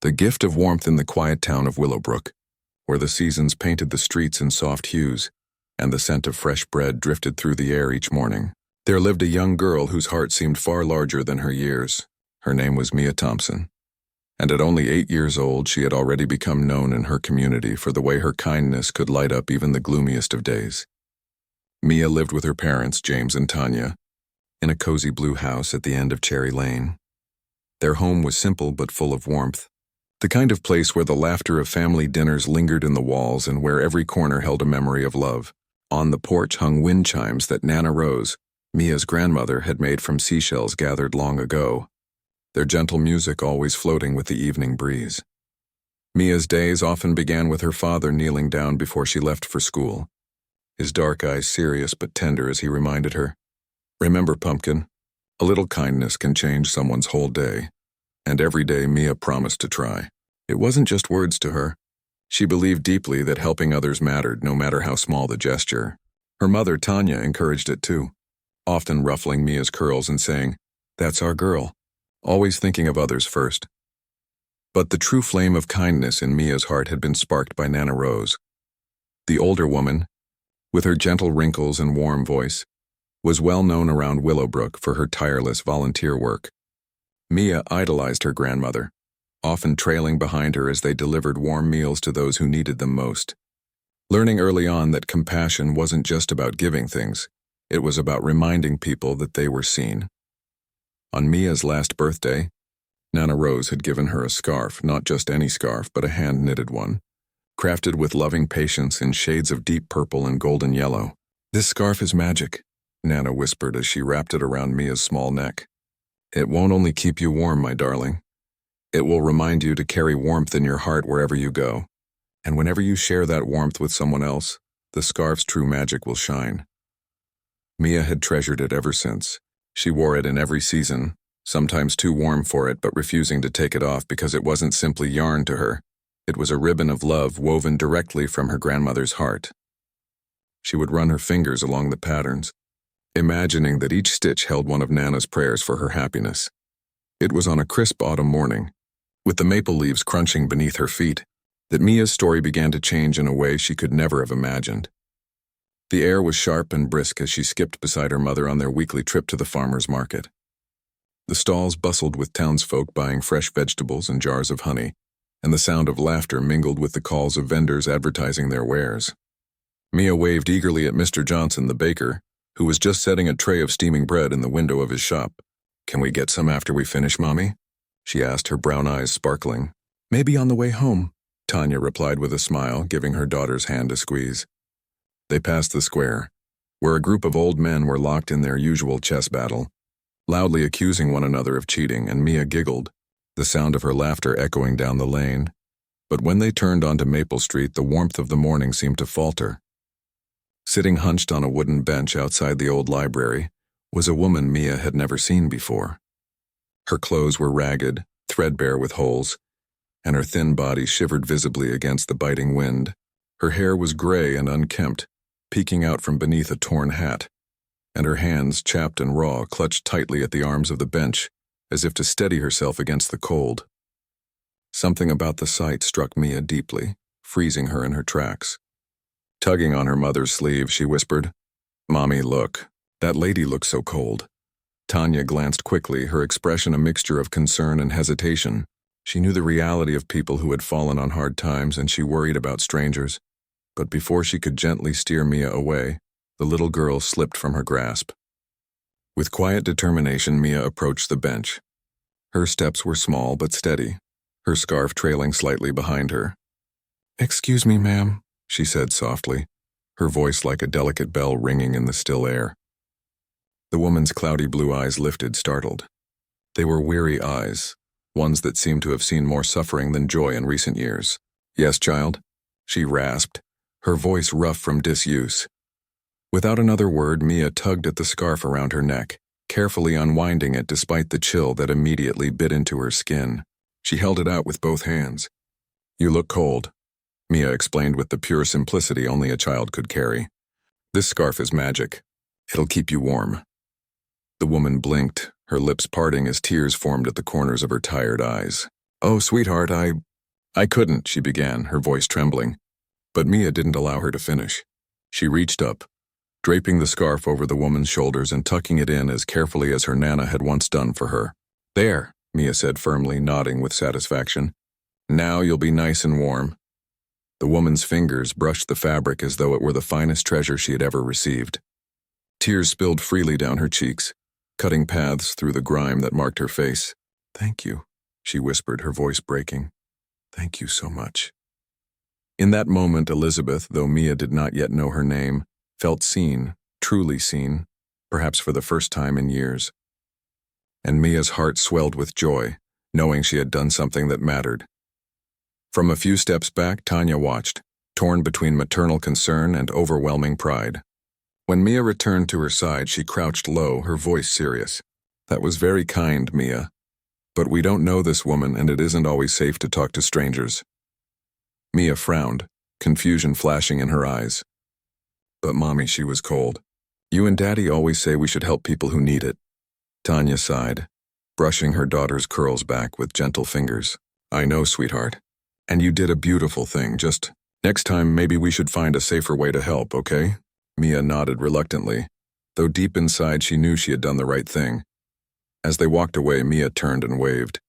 The gift of warmth in the quiet town of Willowbrook, where the seasons painted the streets in soft hues, and the scent of fresh bread drifted through the air each morning. There lived a young girl whose heart seemed far larger than her years. Her name was Mia Thompson. And at only 8 years old, she had already become known in her community for the way her kindness could light up even the gloomiest of days. Mia lived with her parents, James and Tanya, in a cozy blue house at the end of Cherry Lane. Their home was simple but full of warmth, the kind of place where the laughter of family dinners lingered in the walls and where every corner held a memory of love. On the porch hung wind chimes that Nana Rose, Mia's grandmother, had made from seashells gathered long ago, their gentle music always floating with the evening breeze. Mia's days often began with her father kneeling down before she left for school, his dark eyes serious but tender as he reminded her, "Remember, Pumpkin, a little kindness can change someone's whole day." And every day Mia promised to try. It wasn't just words to her. She believed deeply that helping others mattered, no matter how small the gesture. Her mother, Tanya, encouraged it too, often ruffling Mia's curls and saying, "That's our girl," always thinking of others first. But the true flame of kindness in Mia's heart had been sparked by Nana Rose. The older woman, with her gentle wrinkles and warm voice, was well known around Willowbrook for her tireless volunteer work. Mia idolized her grandmother, often trailing behind her as they delivered warm meals to those who needed them most. Learning early on that compassion wasn't just about giving things, it was about reminding people that they were seen. On Mia's last birthday, Nana Rose had given her a scarf, not just any scarf, but a hand-knitted one, crafted with loving patience in shades of deep purple and golden yellow. "This scarf is magic," Nana whispered as she wrapped it around Mia's small neck. "It won't only keep you warm, my darling. It will remind you to carry warmth in your heart wherever you go. And whenever you share that warmth with someone else, the scarf's true magic will shine." Mia had treasured it ever since. She wore it in every season, sometimes too warm for it but refusing to take it off because it wasn't simply yarn to her. It was a ribbon of love woven directly from her grandmother's heart. She would run her fingers along the patterns, imagining that each stitch held one of Nana's prayers for her happiness. It was on a crisp autumn morning, with the maple leaves crunching beneath her feet, that Mia's story began to change in a way she could never have imagined. The air was sharp and brisk as she skipped beside her mother on their weekly trip to the farmer's market. The stalls bustled with townsfolk buying fresh vegetables and jars of honey, and the sound of laughter mingled with the calls of vendors advertising their wares. Mia waved eagerly at Mr. Johnson, the baker, who was just setting a tray of steaming bread in the window of his shop. "Can we get some after we finish, Mommy?" she asked, her brown eyes sparkling. "Maybe on the way home," Tanya replied with a smile, giving her daughter's hand a squeeze. They passed the square, where a group of old men were locked in their usual chess battle, loudly accusing one another of cheating, and Mia giggled, the sound of her laughter echoing down the lane. But when they turned onto Maple Street, the warmth of the morning seemed to falter. Sitting hunched on a wooden bench outside the old library was a woman Mia had never seen before. Her clothes were ragged, threadbare with holes, and her thin body shivered visibly against the biting wind. Her hair was gray and unkempt, peeking out from beneath a torn hat, and her hands, chapped and raw, clutched tightly at the arms of the bench, as if to steady herself against the cold. Something about the sight struck Mia deeply, freezing her in her tracks. Tugging on her mother's sleeve, she whispered, "Mommy, look. That lady looks so cold." Tanya glanced quickly, her expression a mixture of concern and hesitation. She knew the reality of people who had fallen on hard times, and she worried about strangers. But before she could gently steer Mia away, the little girl slipped from her grasp. With quiet determination, Mia approached the bench. Her steps were small but steady, her scarf trailing slightly behind her. "Excuse me, ma'am," she said softly, her voice like a delicate bell ringing in the still air. The woman's cloudy blue eyes lifted, startled. They were weary eyes, ones that seemed to have seen more suffering than joy in recent years. "Yes, child?" she rasped, her voice rough from disuse. Without another word, Mia tugged at the scarf around her neck, carefully unwinding it despite the chill that immediately bit into her skin. She held it out with both hands. "You look cold," Mia explained with the pure simplicity only a child could carry. "This scarf is magic. It'll keep you warm." The woman blinked, her lips parting as tears formed at the corners of her tired eyes. "Oh, sweetheart, I couldn't," she began, her voice trembling. But Mia didn't allow her to finish. She reached up, draping the scarf over the woman's shoulders and tucking it in as carefully as her Nana had once done for her. "There," Mia said firmly, nodding with satisfaction. "Now you'll be nice and warm." The woman's fingers brushed the fabric as though it were the finest treasure she had ever received. Tears spilled freely down her cheeks, cutting paths through the grime that marked her face. "Thank you," she whispered, her voice breaking. "Thank you so much." In that moment, Elizabeth, though Mia did not yet know her name, felt seen, truly seen, perhaps for the first time in years. And Mia's heart swelled with joy, knowing she had done something that mattered. From a few steps back, Tanya watched, torn between maternal concern and overwhelming pride. When Mia returned to her side, she crouched low, her voice serious. "That was very kind, Mia. But we don't know this woman, and it isn't always safe to talk to strangers." Mia frowned, confusion flashing in her eyes. "But Mommy," she was cold. "You and Daddy always say we should help people who need it." Tanya sighed, brushing her daughter's curls back with gentle fingers. "I know, sweetheart. And you did a beautiful thing, just next time maybe we should find a safer way to help, okay?" Mia nodded reluctantly, though deep inside she knew she had done the right thing. As they walked away, Mia turned and waved.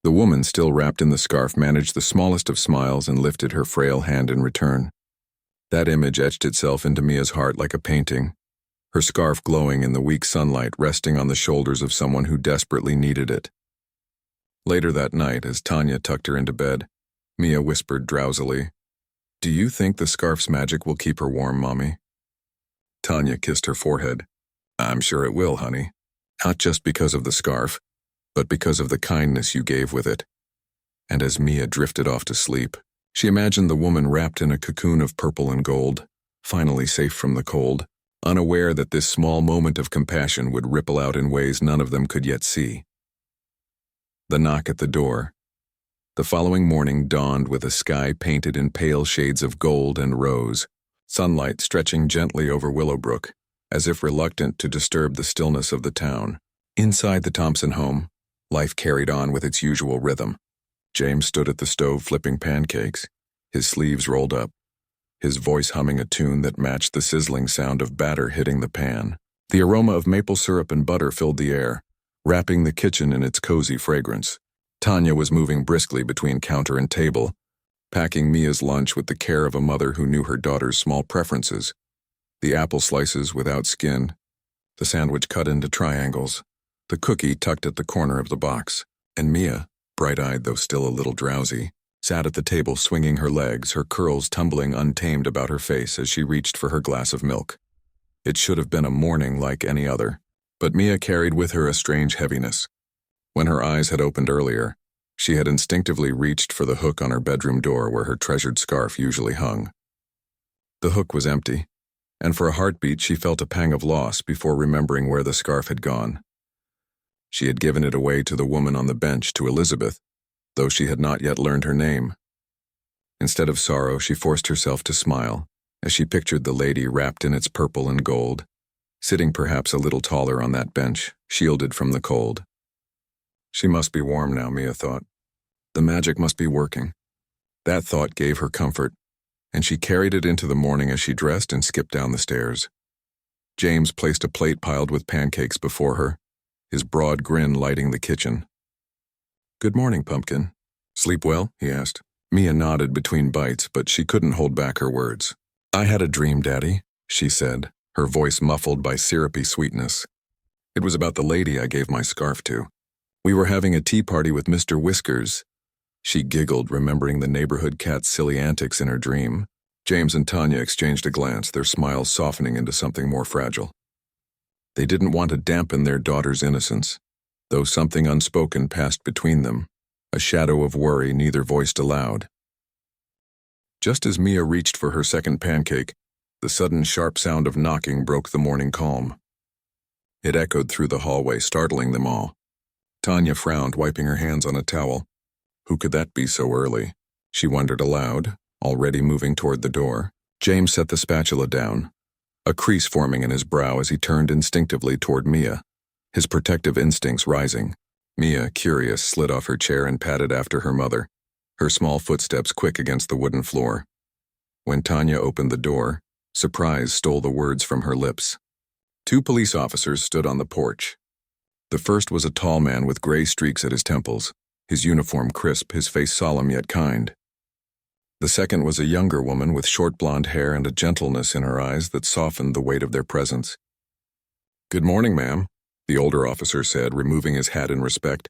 The woman, still wrapped in the scarf, managed the smallest of smiles and lifted her frail hand in return. That image etched itself into Mia's heart like a painting, her scarf glowing in the weak sunlight, resting on the shoulders of someone who desperately needed it. Later that night, as Tanya tucked her into bed, Mia whispered drowsily, "Do you think the scarf's magic will keep her warm, Mommy?" Tanya kissed her forehead. "I'm sure it will, honey. Not just because of the scarf, but because of the kindness you gave with it." And as Mia drifted off to sleep, she imagined the woman wrapped in a cocoon of purple and gold, finally safe from the cold, unaware that this small moment of compassion would ripple out in ways none of them could yet see. The knock at the door. The following morning dawned with a sky painted in pale shades of gold and rose, sunlight stretching gently over Willowbrook, as if reluctant to disturb the stillness of the town. Inside the Thompson home, life carried on with its usual rhythm. James stood at the stove flipping pancakes, his sleeves rolled up, his voice humming a tune that matched the sizzling sound of batter hitting the pan. The aroma of maple syrup and butter filled the air, wrapping the kitchen in its cozy fragrance. Tanya was moving briskly between counter and table, packing Mia's lunch with the care of a mother who knew her daughter's small preferences. The apple slices without skin, the sandwich cut into triangles, the cookie tucked at the corner of the box, and Mia, bright-eyed though still a little drowsy, sat at the table swinging her legs, her curls tumbling untamed about her face as she reached for her glass of milk. It should have been a morning like any other, but Mia carried with her a strange heaviness. When her eyes had opened earlier, she had instinctively reached for the hook on her bedroom door where her treasured scarf usually hung. The hook was empty, and for a heartbeat she felt a pang of loss before remembering where the scarf had gone. She had given it away to the woman on the bench, to Elizabeth, though she had not yet learned her name. Instead of sorrow, she forced herself to smile as she pictured the lady wrapped in its purple and gold, sitting perhaps a little taller on that bench, shielded from the cold. She must be warm now, Mia thought. The magic must be working. That thought gave her comfort, and she carried it into the morning as she dressed and skipped down the stairs. James placed a plate piled with pancakes before her, his broad grin lighting the kitchen. "Good morning, Pumpkin. Sleep well?" he asked. Mia nodded between bites, but she couldn't hold back her words. "I had a dream, Daddy," she said, her voice muffled by syrupy sweetness. "It was about the lady I gave my scarf to. We were having a tea party with Mr. Whiskers." She giggled, remembering the neighborhood cat's silly antics in her dream. James and Tanya exchanged a glance, their smiles softening into something more fragile. They didn't want to dampen their daughter's innocence, though something unspoken passed between them, a shadow of worry neither voiced aloud. Just as Mia reached for her second pancake, the sudden sharp sound of knocking broke the morning calm. It echoed through the hallway, startling them all. Tanya frowned, wiping her hands on a towel. Who could that be so early? She wondered aloud, already moving toward the door. James set the spatula down, a crease forming in his brow as he turned instinctively toward Mia, his protective instincts rising. Mia, curious, slid off her chair and padded after her mother, her small footsteps quick against the wooden floor. When Tanya opened the door, surprise stole the words from her lips. Two police officers stood on the porch. The first was a tall man with gray streaks at his temples, his uniform crisp, his face solemn yet kind. The second was a younger woman with short blonde hair and a gentleness in her eyes that softened the weight of their presence. "Good morning, ma'am," the older officer said, removing his hat in respect.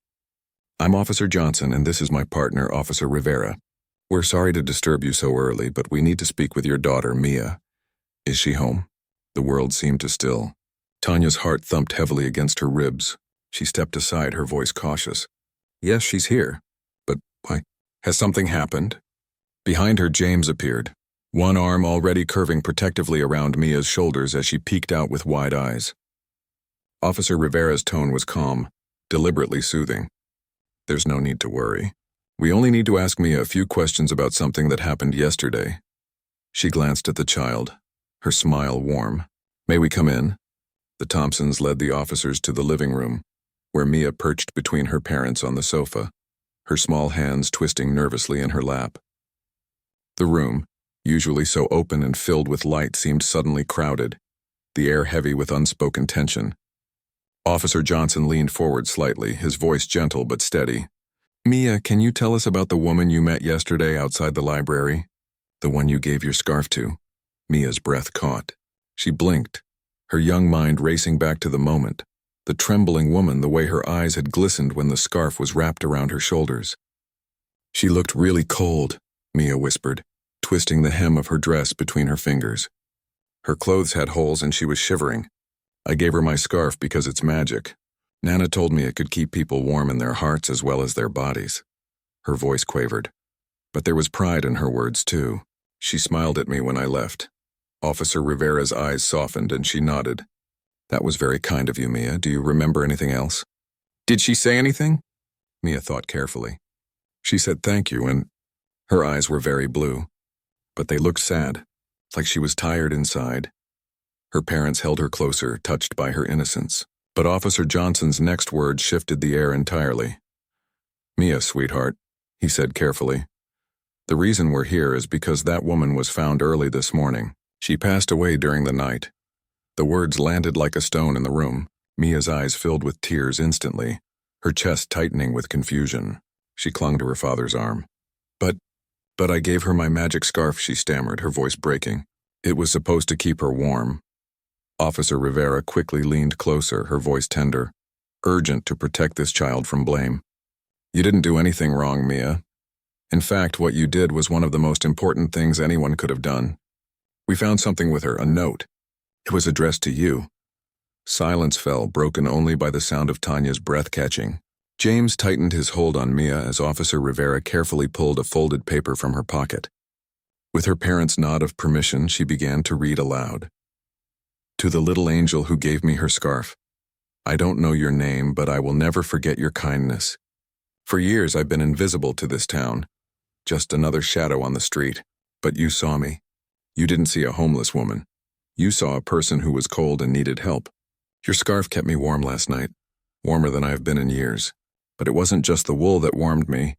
"I'm Officer Johnson, and this is my partner, Officer Rivera. We're sorry to disturb you so early, but we need to speak with your daughter, Mia. Is she home?" The world seemed to still. Tanya's heart thumped heavily against her ribs. She stepped aside, her voice cautious. "Yes, she's here. But why? Has something happened?" Behind her, James appeared, one arm already curving protectively around Mia's shoulders as she peeked out with wide eyes. Officer Rivera's tone was calm, deliberately soothing. "There's no need to worry. We only need to ask Mia a few questions about something that happened yesterday." She glanced at the child, her smile warm. "May we come in?" The Thompsons led the officers to the living room, where Mia perched between her parents on the sofa, her small hands twisting nervously in her lap. The room, usually so open and filled with light, seemed suddenly crowded, the air heavy with unspoken tension. Officer Johnson leaned forward slightly, his voice gentle but steady. "Mia, can you tell us about the woman you met yesterday outside the library? The one you gave your scarf to?" Mia's breath caught. She blinked, her young mind racing back to the moment, the trembling woman, the way her eyes had glistened when the scarf was wrapped around her shoulders. "She looked really cold," Mia whispered, twisting the hem of her dress between her fingers. "Her clothes had holes and she was shivering. I gave her my scarf because it's magic. Nana told me it could keep people warm in their hearts as well as their bodies." Her voice quavered, but there was pride in her words too. "She smiled at me when I left." Officer Rivera's eyes softened and she nodded. "That was very kind of you, Mia. Do you remember anything else?" "Did she say anything?" Mia thought carefully. "She said thank you, and..." Her eyes were very blue, but they looked sad, like she was tired inside. Her parents held her closer, touched by her innocence. But Officer Johnson's next words shifted the air entirely. "Mia, sweetheart," he said carefully, "the reason we're here is because that woman was found early this morning. She passed away during the night." The words landed like a stone in the room. Mia's eyes filled with tears instantly, her chest tightening with confusion. She clung to her father's arm. But I gave her my magic scarf," she stammered, her voice breaking. "It was supposed to keep her warm." Officer Rivera quickly leaned closer, her voice tender, urgent to protect this child from blame. "You didn't do anything wrong, Mia. In fact, what you did was one of the most important things anyone could have done. We found something with her, a note. It was addressed to you." Silence fell, broken only by the sound of Tanya's breath catching. James tightened his hold on Mia as Officer Rivera carefully pulled a folded paper from her pocket. With her parents' nod of permission, she began to read aloud. "To the little angel who gave me her scarf. I don't know your name, but I will never forget your kindness. For years I've been invisible to this town, just another shadow on the street. But you saw me. You didn't see a homeless woman. You saw a person who was cold and needed help. Your scarf kept me warm last night, warmer than I have been in years. But it wasn't just the wool that warmed me.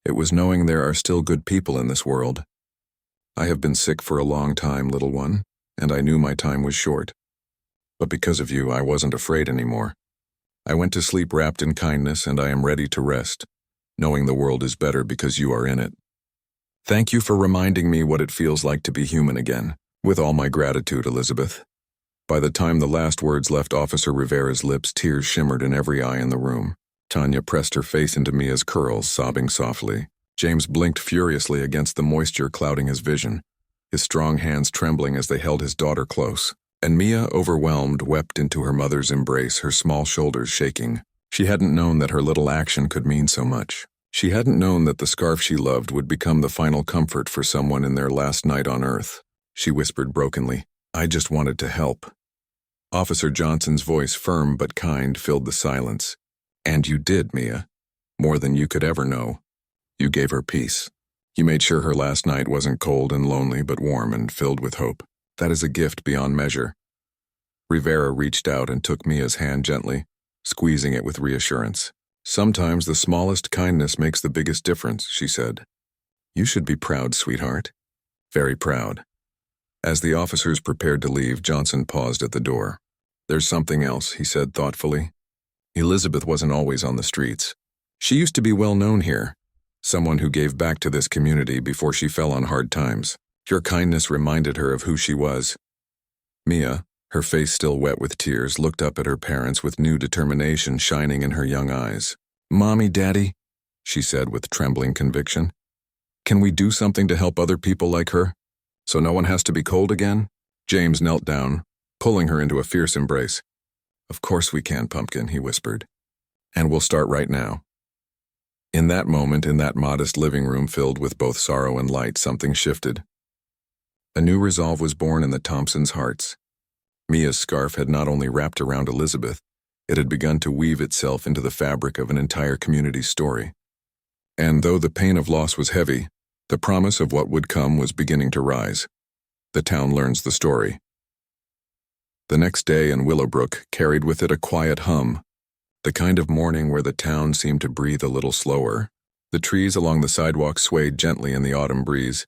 It was knowing there are still good people in this world. I have been sick for a long time, little one, and I knew my time was short. But because of you, I wasn't afraid anymore. I went to sleep wrapped in kindness, and I am ready to rest, knowing the world is better because you are in it. Thank you for reminding me what it feels like to be human again. With all my gratitude, Elizabeth." By the time the last words left Officer Rivera's lips, tears shimmered in every eye in the room. Tanya pressed her face into Mia's curls, sobbing softly. James blinked furiously against the moisture clouding his vision, his strong hands trembling as they held his daughter close. And Mia, overwhelmed, wept into her mother's embrace, her small shoulders shaking. She hadn't known that her little action could mean so much. She hadn't known that the scarf she loved would become the final comfort for someone in their last night on Earth. She whispered brokenly, "I just wanted to help." Officer Johnson's voice, firm but kind, filled the silence. "And you did, Mia. More than you could ever know. You gave her peace. You made sure her last night wasn't cold and lonely, but warm and filled with hope. That is a gift beyond measure." Rivera reached out and took Mia's hand gently, squeezing it with reassurance. Sometimes the smallest kindness makes the biggest difference, she said. You should be proud, sweetheart. Very proud. As the officers prepared to leave, Johnson paused at the door. There's something else, he said thoughtfully. Elizabeth wasn't always on the streets. She used to be well known here, someone who gave back to this community before she fell on hard times. Your kindness reminded her of who she was. Mia, her face still wet with tears, looked up at her parents with new determination shining in her young eyes. Mommy, Daddy, she said with trembling conviction. Can we do something to help other people like her, so no one has to be cold again? James knelt down, pulling her into a fierce embrace. Of course we can, Pumpkin, he whispered. And we'll start right now. In that moment, in that modest living room filled with both sorrow and light, something shifted. A new resolve was born in the Thompsons' hearts. Mia's scarf had not only wrapped around Elizabeth, it had begun to weave itself into the fabric of an entire community's story. And though the pain of loss was heavy, the promise of what would come was beginning to rise. The town learns the story. The next day in Willowbrook carried with it a quiet hum, the kind of morning where the town seemed to breathe a little slower. The trees along the sidewalk swayed gently in the autumn breeze,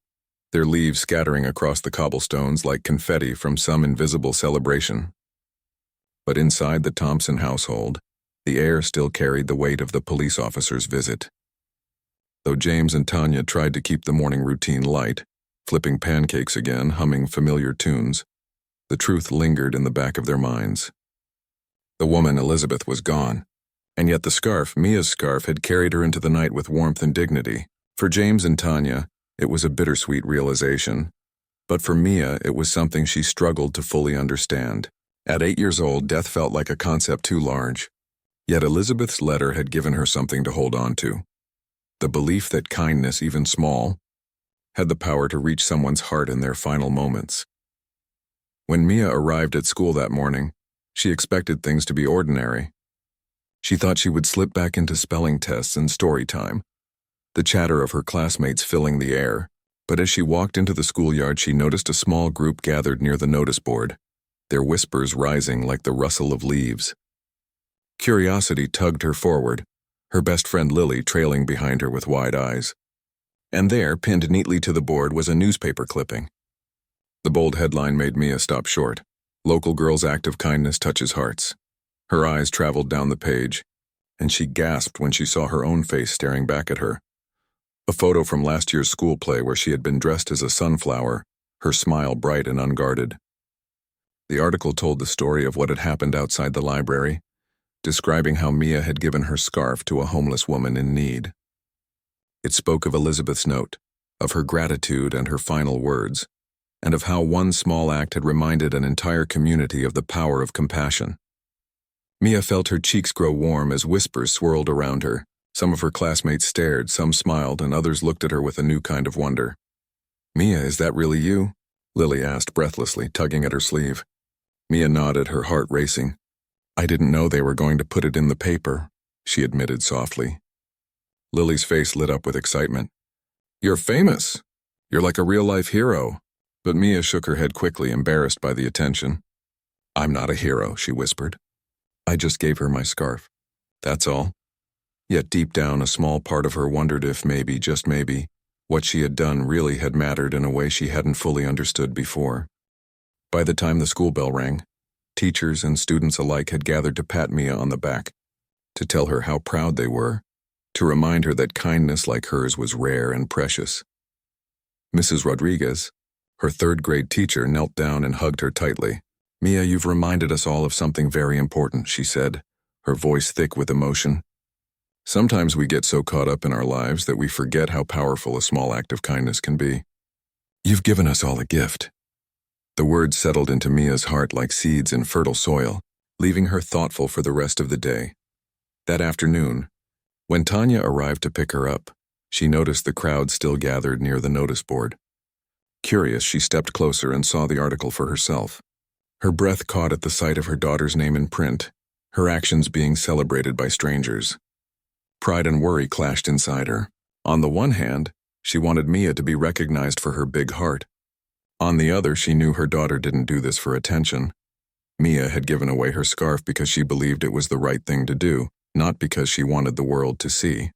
their leaves scattering across the cobblestones like confetti from some invisible celebration. But inside the Thompson household, the air still carried the weight of the police officer's visit. Though James and Tanya tried to keep the morning routine light, flipping pancakes again, humming familiar tunes, the truth lingered in the back of their minds. The woman, Elizabeth, was gone, and yet the scarf, Mia's scarf, had carried her into the night with warmth and dignity. For James and Tanya, it was a bittersweet realization, but for Mia, it was something she struggled to fully understand. At 8 years old, death felt like a concept too large. Yet Elizabeth's letter had given her something to hold on to. The belief that kindness, even small, had the power to reach someone's heart in their final moments. When Mia arrived at school that morning, she expected things to be ordinary. She thought she would slip back into spelling tests and story time, the chatter of her classmates filling the air. But as she walked into the schoolyard, she noticed a small group gathered near the notice board, their whispers rising like the rustle of leaves. Curiosity tugged her forward, her best friend Lily trailing behind her with wide eyes. And there, pinned neatly to the board, was a newspaper clipping. The bold headline made Mia stop short. Local girl's act of kindness touches hearts. Her eyes traveled down the page, and she gasped when she saw her own face staring back at her. A photo from last year's school play where she had been dressed as a sunflower, her smile bright and unguarded. The article told the story of what had happened outside the library, describing how Mia had given her scarf to a homeless woman in need. It spoke of Elizabeth's note, of her gratitude and her final words, and of how one small act had reminded an entire community of the power of compassion. Mia felt her cheeks grow warm as whispers swirled around her. Some of her classmates stared, some smiled, and others looked at her with a new kind of wonder. Mia, is that really you? Lily asked breathlessly, tugging at her sleeve. Mia nodded, her heart racing. I didn't know they were going to put it in the paper, she admitted softly. Lily's face lit up with excitement. You're famous. You're like a real-life hero. But Mia shook her head quickly, embarrassed by the attention. I'm not a hero, she whispered. I just gave her my scarf. That's all. Yet deep down, a small part of her wondered if maybe, just maybe, what she had done really had mattered in a way she hadn't fully understood before. By the time the school bell rang, teachers and students alike had gathered to pat Mia on the back, to tell her how proud they were, to remind her that kindness like hers was rare and precious. Mrs. Rodriguez, her third-grade teacher, knelt down and hugged her tightly. Mia, you've reminded us all of something very important, she said, her voice thick with emotion. Sometimes we get so caught up in our lives that we forget how powerful a small act of kindness can be. You've given us all a gift. The words settled into Mia's heart like seeds in fertile soil, leaving her thoughtful for the rest of the day. That afternoon, when Tanya arrived to pick her up, she noticed the crowd still gathered near the notice board. Curious, she stepped closer and saw the article for herself. Her breath caught at the sight of her daughter's name in print, her actions being celebrated by strangers. Pride and worry clashed inside her. On the one hand, she wanted Mia to be recognized for her big heart. On the other, she knew her daughter didn't do this for attention. Mia had given away her scarf because she believed it was the right thing to do, not because she wanted the world to see.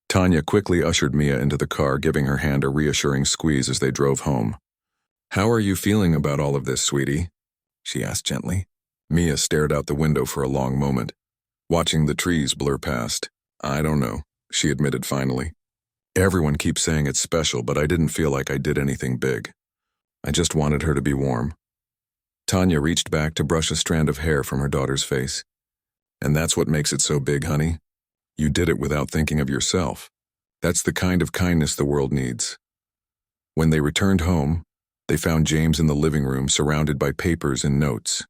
Tanya quickly ushered Mia into the car, giving her hand a reassuring squeeze as they drove home. "How are you feeling about all of this, sweetie?" she asked gently. Mia stared out the window for a long moment, watching the trees blur past. "I don't know," she admitted finally. "Everyone keeps saying it's special, but I didn't feel like I did anything big. I just wanted her to be warm." Tanya reached back to brush a strand of hair from her daughter's face. "And that's what makes it so big, honey. You did it without thinking of yourself. That's the kind of kindness the world needs." When they returned home, they found James in the living room surrounded by papers and notes,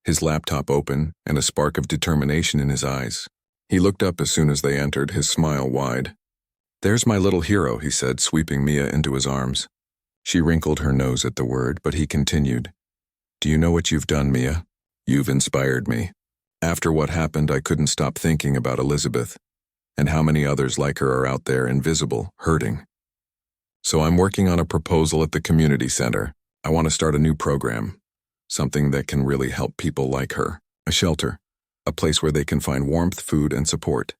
his laptop open and a spark of determination in his eyes. He looked up as soon as they entered, his smile wide. "There's my little hero," he said, sweeping Mia into his arms. She wrinkled her nose at the word, but he continued. "Do you know what you've done, Mia? You've inspired me. After what happened, I couldn't stop thinking about Elizabeth, and how many others like her are out there, invisible, hurting. So I'm working on a proposal at the community center. I want to start a new program, something that can really help people like her. A shelter, a place where they can find warmth, food, and support."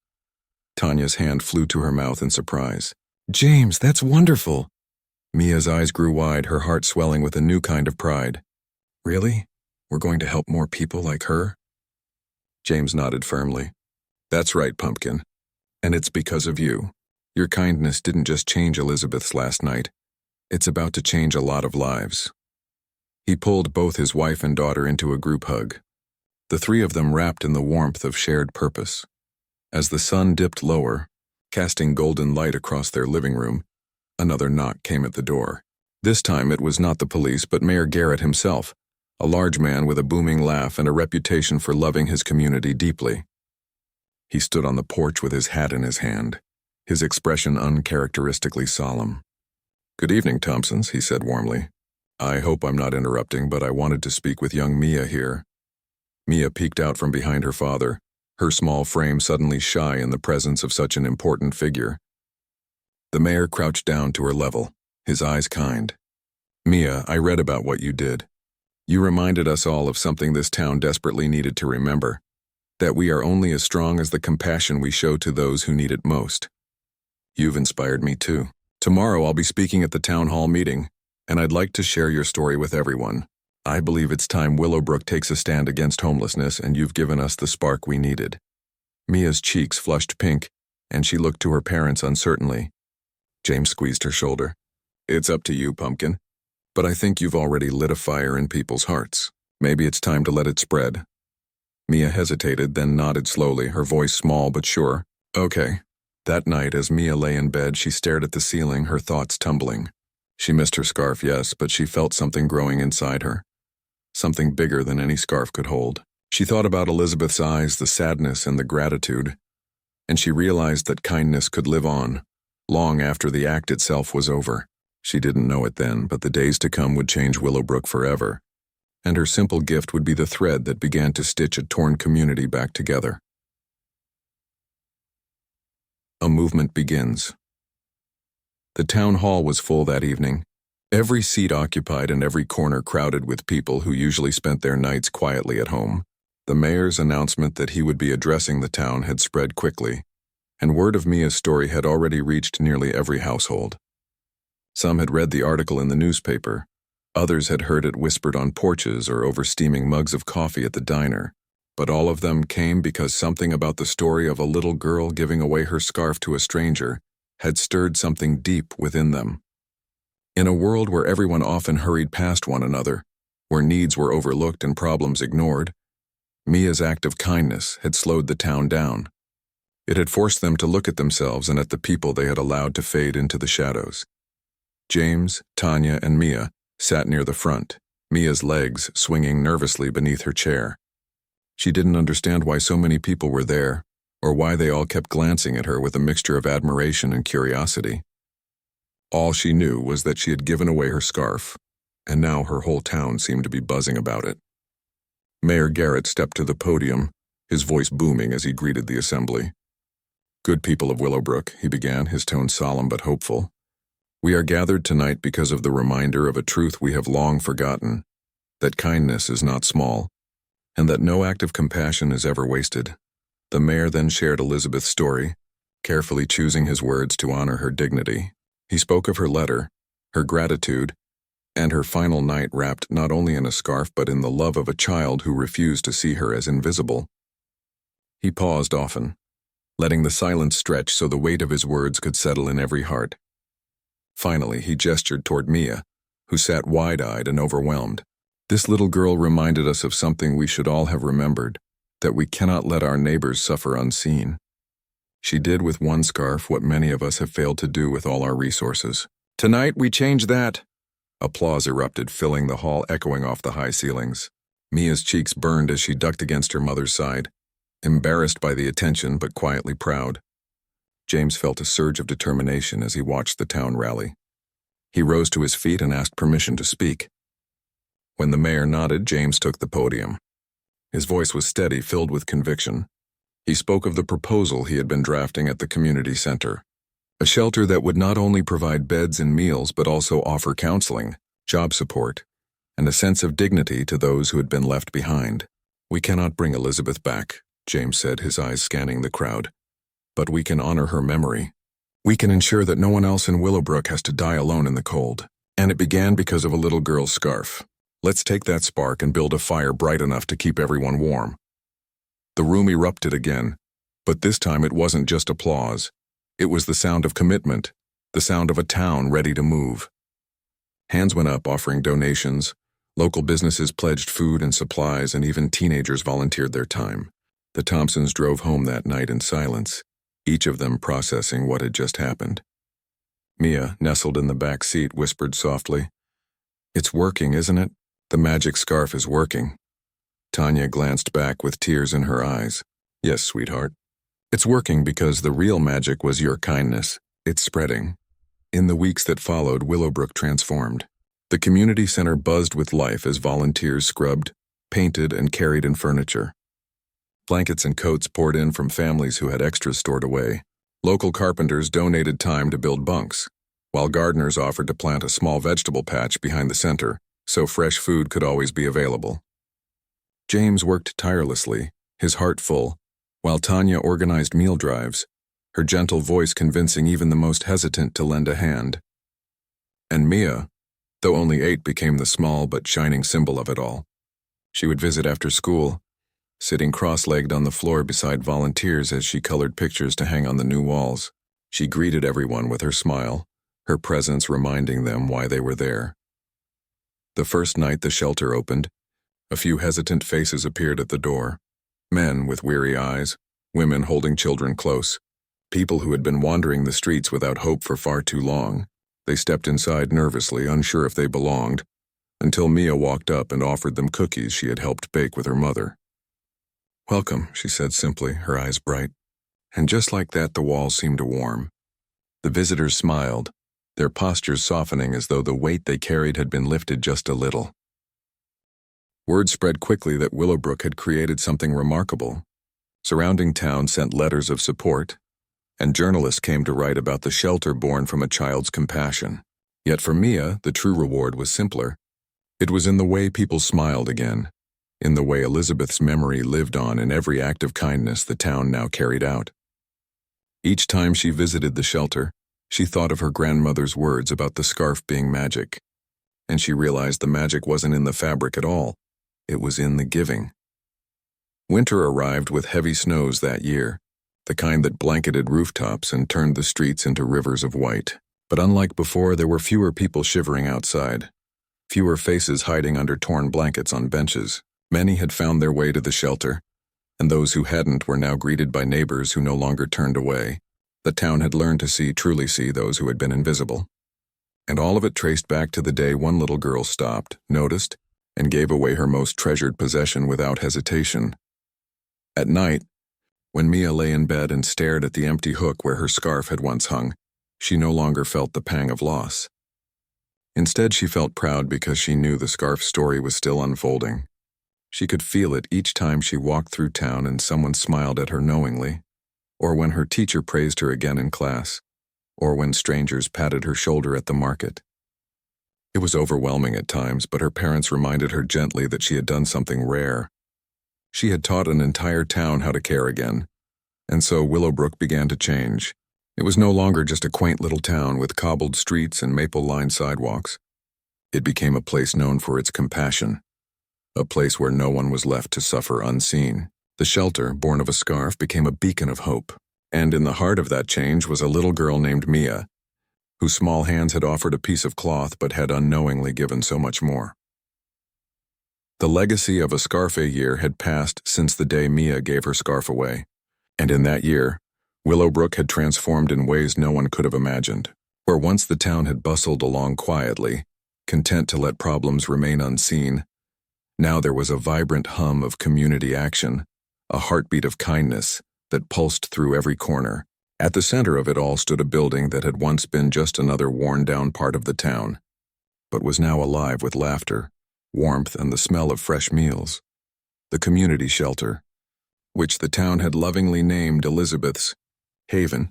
Tanya's hand flew to her mouth in surprise. "James, that's wonderful!" Mia's eyes grew wide, her heart swelling with a new kind of pride. "Really? We're going to help more people like her?" James nodded firmly. "That's right, Pumpkin. And it's because of you. Your kindness didn't just change Elizabeth's last night. It's about to change a lot of lives." He pulled both his wife and daughter into a group hug, the three of them wrapped in the warmth of shared purpose. As the sun dipped lower, casting golden light across their living room, another knock came at the door. This time it was not the police, but Mayor Garrett himself, a large man with a booming laugh and a reputation for loving his community deeply. He stood on the porch with his hat in his hand, his expression uncharacteristically solemn. "Good evening, Thompsons," he said warmly. "I hope I'm not interrupting, but I wanted to speak with young Mia here." Mia peeked out from behind her father, her small frame suddenly shy in the presence of such an important figure. The mayor crouched down to her level, his eyes kind. "Mia, I read about what you did. You reminded us all of something this town desperately needed to remember, that we are only as strong as the compassion we show to those who need it most. You've inspired me too. Tomorrow I'll be speaking at the town hall meeting, and I'd like to share your story with everyone. I believe it's time Willowbrook takes a stand against homelessness, and you've given us the spark we needed." Mia's cheeks flushed pink, and she looked to her parents uncertainly. James squeezed her shoulder. "It's up to you, Pumpkin. But I think you've already lit a fire in people's hearts. Maybe it's time to let it spread." Mia hesitated, then nodded slowly, her voice small but sure. "Okay." That night, as Mia lay in bed, she stared at the ceiling, her thoughts tumbling. She missed her scarf, yes, but she felt something growing inside her. Something bigger than any scarf could hold. She thought about Elizabeth's eyes, the sadness and the gratitude, and she realized that kindness could live on, long after the act itself was over. She didn't know it then, but the days to come would change Willowbrook forever, and her simple gift would be the thread that began to stitch a torn community back together. A movement begins. The town hall was full that evening, every seat occupied and every corner crowded with people who usually spent their nights quietly at home. The mayor's announcement that he would be addressing the town had spread quickly, and word of Mia's story had already reached nearly every household. Some had read the article in the newspaper, others had heard it whispered on porches or over steaming mugs of coffee at the diner, but all of them came because something about the story of a little girl giving away her scarf to a stranger had stirred something deep within them. In a world where everyone often hurried past one another, where needs were overlooked and problems ignored, Mia's act of kindness had slowed the town down. It had forced them to look at themselves and at the people they had allowed to fade into the shadows. James, Tanya, and Mia sat near the front, Mia's legs swinging nervously beneath her chair. She didn't understand why so many people were there, or why they all kept glancing at her with a mixture of admiration and curiosity. All she knew was that she had given away her scarf, and now her whole town seemed to be buzzing about it. Mayor Garrett stepped to the podium, his voice booming as he greeted the assembly. "Good people of Willowbrook," he began, his tone solemn but hopeful. "We are gathered tonight because of the reminder of a truth we have long forgotten, that kindness is not small, and that no act of compassion is ever wasted. The mayor then shared Elizabeth's story, carefully choosing his words to honor her dignity. He spoke of her letter, her gratitude, and her final night wrapped not only in a scarf but in the love of a child who refused to see her as invisible. He paused often, letting the silence stretch so the weight of his words could settle in every heart. Finally, he gestured toward Mia, who sat wide-eyed and overwhelmed. This little girl reminded us of something we should all have remembered, that we cannot let our neighbors suffer unseen. She did with one scarf what many of us have failed to do with all our resources. Tonight we change that. Applause erupted, filling the hall, echoing off the high ceilings. Mia's cheeks burned as she ducked against her mother's side, embarrassed by the attention but quietly proud. James felt a surge of determination as he watched the town rally. He rose to his feet and asked permission to speak. When the mayor nodded, James took the podium. His voice was steady, filled with conviction. He spoke of the proposal he had been drafting at the community center. A shelter that would not only provide beds and meals but also offer counseling, job support, and a sense of dignity to those who had been left behind. "We cannot bring Elizabeth back," James said, his eyes scanning the crowd. "But we can honor her memory. We can ensure that no one else in Willowbrook has to die alone in the cold. And it began because of a little girl's scarf. Let's take that spark and build a fire bright enough to keep everyone warm." The room erupted again, but this time it wasn't just applause. It was the sound of commitment, the sound of a town ready to move. Hands went up offering donations, local businesses pledged food and supplies, and even teenagers volunteered their time. The Thompsons drove home that night in silence, each of them processing what had just happened. Mia, nestled in the back seat, whispered softly, "It's working, isn't it? The magic scarf is working." Tanya glanced back with tears in her eyes. "Yes, sweetheart. It's working because the real magic was your kindness. It's spreading." In the weeks that followed, Willowbrook transformed. The community center buzzed with life as volunteers scrubbed, painted, and carried in furniture. Blankets and coats poured in from families who had extras stored away. Local carpenters donated time to build bunks, while gardeners offered to plant a small vegetable patch behind the center, so fresh food could always be available. James worked tirelessly, his heart full, while Tanya organized meal drives, her gentle voice convincing even the most hesitant to lend a hand. And Mia, though only 8, became the small but shining symbol of it all. She would visit after school, sitting cross-legged on the floor beside volunteers as she colored pictures to hang on the new walls. She greeted everyone with her smile, her presence reminding them why they were there. The first night the shelter opened, a few hesitant faces appeared at the door. Men with weary eyes, women holding children close, people who had been wandering the streets without hope for far too long. They stepped inside nervously, unsure if they belonged, until Mia walked up and offered them cookies she had helped bake with her mother. "Welcome," she said simply, her eyes bright. And just like that, the walls seemed to warm. The visitors smiled, their postures softening as though the weight they carried had been lifted just a little. Word spread quickly that Willowbrook had created something remarkable. Surrounding towns sent letters of support, and journalists came to write about the shelter born from a child's compassion. Yet for Mia, the true reward was simpler. It was in the way people smiled again, in the way Elizabeth's memory lived on in every act of kindness the town now carried out. Each time she visited the shelter, she thought of her grandmother's words about the scarf being magic, and she realized the magic wasn't in the fabric at all. It was in the giving. Winter arrived with heavy snows that year, the kind that blanketed rooftops and turned the streets into rivers of white. But unlike before, there were fewer people shivering outside, fewer faces hiding under torn blankets on benches. Many had found their way to the shelter, and those who hadn't were now greeted by neighbors who no longer turned away. The town had learned to truly see those who had been invisible. And all of it traced back to the day one little girl stopped, noticed, and gave away her most treasured possession without hesitation. At night, when Mia lay in bed and stared at the empty hook where her scarf had once hung, she no longer felt the pang of loss. Instead, she felt proud because she knew the scarf story was still unfolding. She could feel it each time she walked through town and someone smiled at her knowingly, or when her teacher praised her again in class, or when strangers patted her shoulder at the market. It was overwhelming at times, but her parents reminded her gently that she had done something rare. She had taught an entire town how to care again, And so Willowbrook began to change. It was no longer just a quaint little town with cobbled streets and maple-lined sidewalks. It became a place known for its compassion, a place where no one was left to suffer unseen. The shelter, born of a scarf, became a beacon of hope. And in the heart of that change was a little girl named Mia, whose small hands had offered a piece of cloth but had unknowingly given so much more. The legacy of a scarf a year had passed since the day Mia gave her scarf away. And in that year, Willowbrook had transformed in ways no one could have imagined. Where once the town had bustled along quietly, content to let problems remain unseen, now there was a vibrant hum of community action, a heartbeat of kindness that pulsed through every corner. At the center of it all stood a building that had once been just another worn-down part of the town, but was now alive with laughter, warmth, and the smell of fresh meals. The community shelter, which the town had lovingly named Elizabeth's Haven.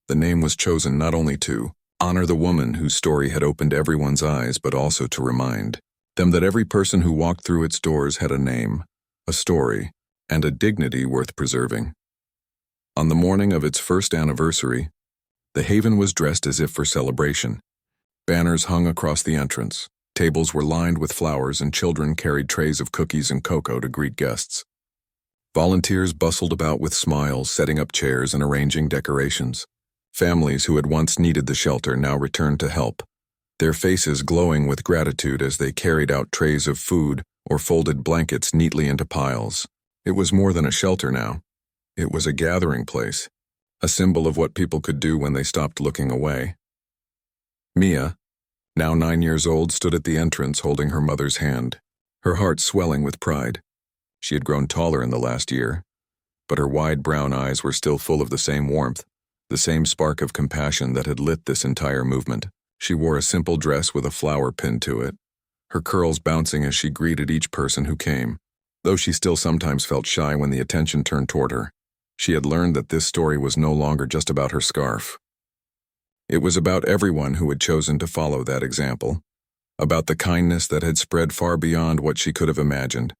The name was chosen not only to honor the woman whose story had opened everyone's eyes, but also to remind them that every person who walked through its doors had a name, a story, and a dignity worth preserving. On the morning of its first anniversary, the Haven was dressed as if for celebration. Banners hung across the entrance, tables were lined with flowers, and children carried trays of cookies and cocoa to greet guests. Volunteers bustled about with smiles, setting up chairs and arranging decorations. Families who had once needed the shelter now returned to help, their faces glowing with gratitude as they carried out trays of food or folded blankets neatly into piles. It was more than a shelter now. It was a gathering place, a symbol of what people could do when they stopped looking away. Mia, now 9 years old, stood at the entrance holding her mother's hand, her heart swelling with pride. She had grown taller in the last year, but her wide brown eyes were still full of the same warmth, the same spark of compassion that had lit this entire movement. She wore a simple dress with a flower pinned to it, her curls bouncing as she greeted each person who came. Though she still sometimes felt shy when the attention turned toward her, she had learned that this story was no longer just about her scarf. It was about everyone who had chosen to follow that example, about the kindness that had spread far beyond what she could have imagined.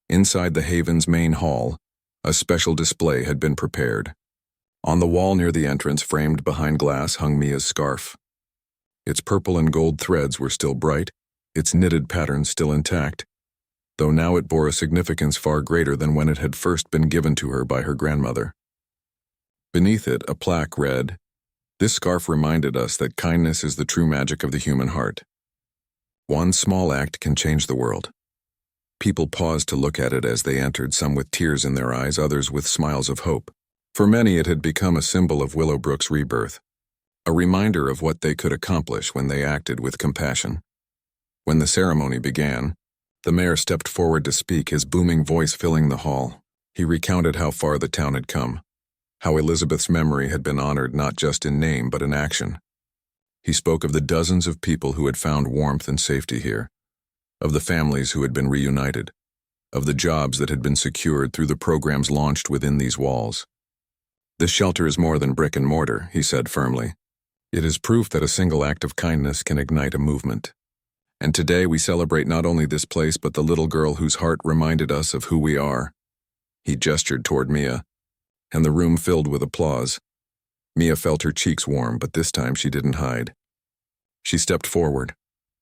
Inside the Haven's main hall, a special display had been prepared. On the wall near the entrance, framed behind glass, hung Mia's scarf. Its purple and gold threads were still bright, its knitted pattern still intact, though now it bore a significance far greater than when it had first been given to her by her grandmother. Beneath it, a plaque read, "This scarf reminded us that kindness is the true magic of the human heart. One small act can change the world." People paused to look at it as they entered, some with tears in their eyes, others with smiles of hope. For many, it had become a symbol of Willowbrook's rebirth, a reminder of what they could accomplish when they acted with compassion. When the ceremony began, the mayor stepped forward to speak, his booming voice filling the hall. He recounted how far the town had come, how Elizabeth's memory had been honored not just in name but in action. He spoke of the dozens of people who had found warmth and safety here, of the families who had been reunited, of the jobs that had been secured through the programs launched within these walls. "This shelter is more than brick and mortar," he said firmly. "It is proof that a single act of kindness can ignite a movement. And today we celebrate not only this place but the little girl whose heart reminded us of who we are." He gestured toward Mia, and the room filled with applause. Mia felt her cheeks warm, but this time she didn't hide. She stepped forward,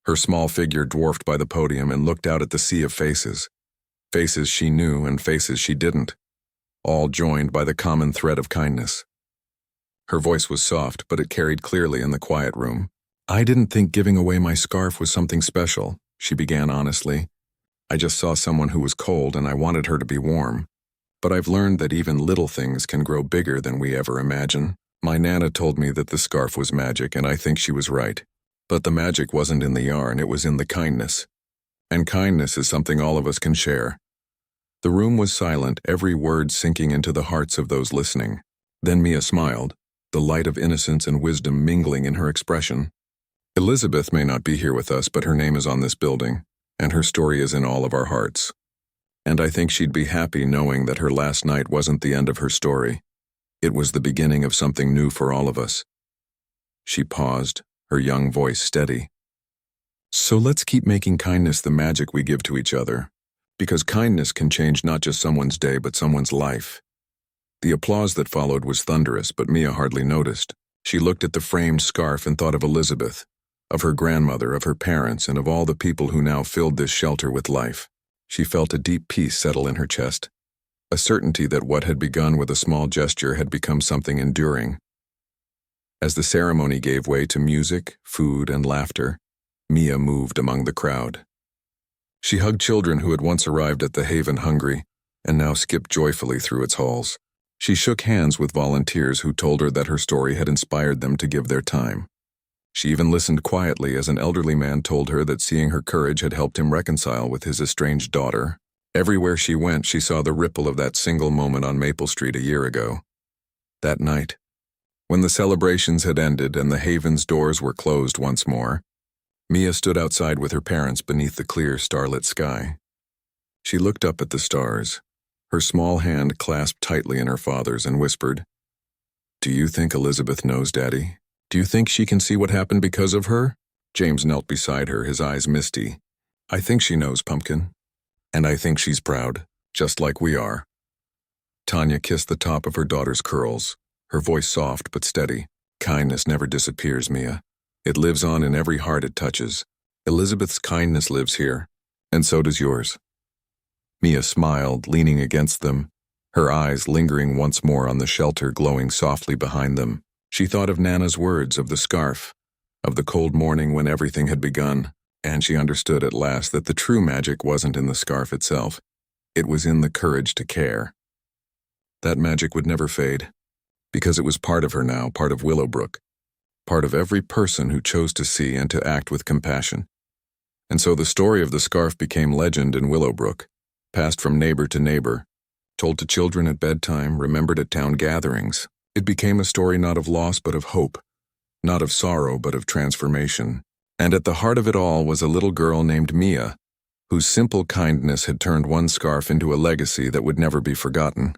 her small figure dwarfed by the podium, and looked out at the sea of faces. Faces she knew and faces she didn't, all joined by the common thread of kindness. Her voice was soft, but it carried clearly in the quiet room. "I didn't think giving away my scarf was something special," she began honestly. "I just saw someone who was cold and I wanted her to be warm. But I've learned that even little things can grow bigger than we ever imagine. My Nana told me that the scarf was magic, and I think she was right. But the magic wasn't in the yarn, it was in the kindness. And kindness is something all of us can share." The room was silent, every word sinking into the hearts of those listening. Then Mia smiled, the light of innocence and wisdom mingling in her expression. "Elizabeth may not be here with us, but her name is on this building, and her story is in all of our hearts. And I think she'd be happy knowing that her last night wasn't the end of her story. It was the beginning of something new for all of us." She paused, her young voice steady. "So let's keep making kindness the magic we give to each other, because kindness can change not just someone's day but someone's life." The applause that followed was thunderous, but Mia hardly noticed. She looked at the framed scarf and thought of Elizabeth, of her grandmother, of her parents, and of all the people who now filled this shelter with life. She felt a deep peace settle in her chest, a certainty that what had begun with a small gesture had become something enduring. As the ceremony gave way to music, food, and laughter, Mia moved among the crowd. She hugged children who had once arrived at the haven hungry and now skipped joyfully through its halls. She shook hands with volunteers who told her that her story had inspired them to give their time. She even listened quietly as an elderly man told her that seeing her courage had helped him reconcile with his estranged daughter. Everywhere she went, she saw the ripple of that single moment on Maple Street a year ago. That night, when the celebrations had ended and the haven's doors were closed once more, Mia stood outside with her parents beneath the clear, starlit sky. She looked up at the stars, her small hand clasped tightly in her father's, and whispered, "Do you think Elizabeth knows, Daddy? Do you think she can see what happened because of her?" James knelt beside her, his eyes misty. "I think she knows, Pumpkin. And I think she's proud, just like we are." Tanya kissed the top of her daughter's curls, her voice soft but steady. "Kindness never disappears, Mia. It lives on in every heart it touches. Elizabeth's kindness lives here, and so does yours." Mia smiled, leaning against them, her eyes lingering once more on the shelter glowing softly behind them. She thought of Nana's words, of the scarf, of the cold morning when everything had begun, and she understood at last that the true magic wasn't in the scarf itself. It was in the courage to care. That magic would never fade, because it was part of her now, part of Willowbrook, part of every person who chose to see and to act with compassion. And so the story of the scarf became legend in Willowbrook, passed from neighbor to neighbor, told to children at bedtime, remembered at town gatherings. It became a story not of loss but of hope, not of sorrow but of transformation. And at the heart of it all was a little girl named Mia, whose simple kindness had turned one scarf into a legacy that would never be forgotten.